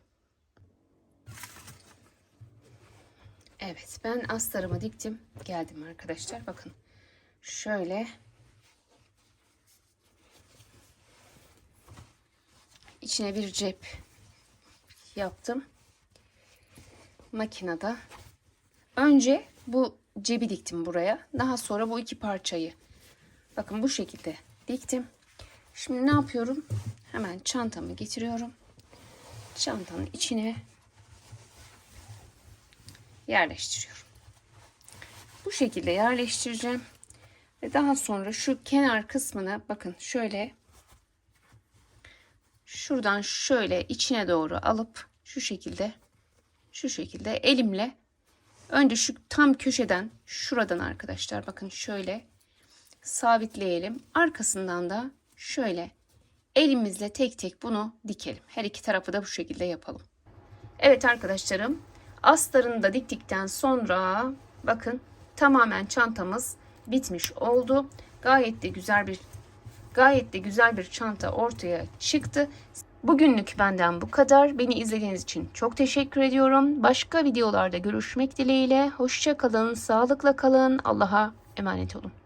Evet, ben astarımı diktim geldim arkadaşlar. Bakın şöyle içine bir cep yaptım makinede. Önce bu cebi diktim buraya, daha sonra bu iki parçayı bakın bu şekilde diktim. Şimdi ne yapıyorum? Hemen çantamı getiriyorum. Çantanın içine yerleştiriyorum. Bu şekilde yerleştireceğim. Ve daha sonra şu kenar kısmını bakın şöyle şuradan şöyle içine doğru alıp şu şekilde elimle önce şu tam köşeden şuradan arkadaşlar bakın şöyle sabitleyelim. Arkasından da şöyle elimizle tek tek bunu dikelim. Her iki tarafı da bu şekilde yapalım. Evet arkadaşlarım, astarını da diktikten sonra bakın tamamen çantamız bitmiş oldu. Gayet de güzel bir çanta ortaya çıktı. Bugünlük benden bu kadar. Beni izlediğiniz için çok teşekkür ediyorum. Başka videolarda görüşmek dileğiyle. Hoşça kalın, sağlıkla kalın. Allah'a emanet olun.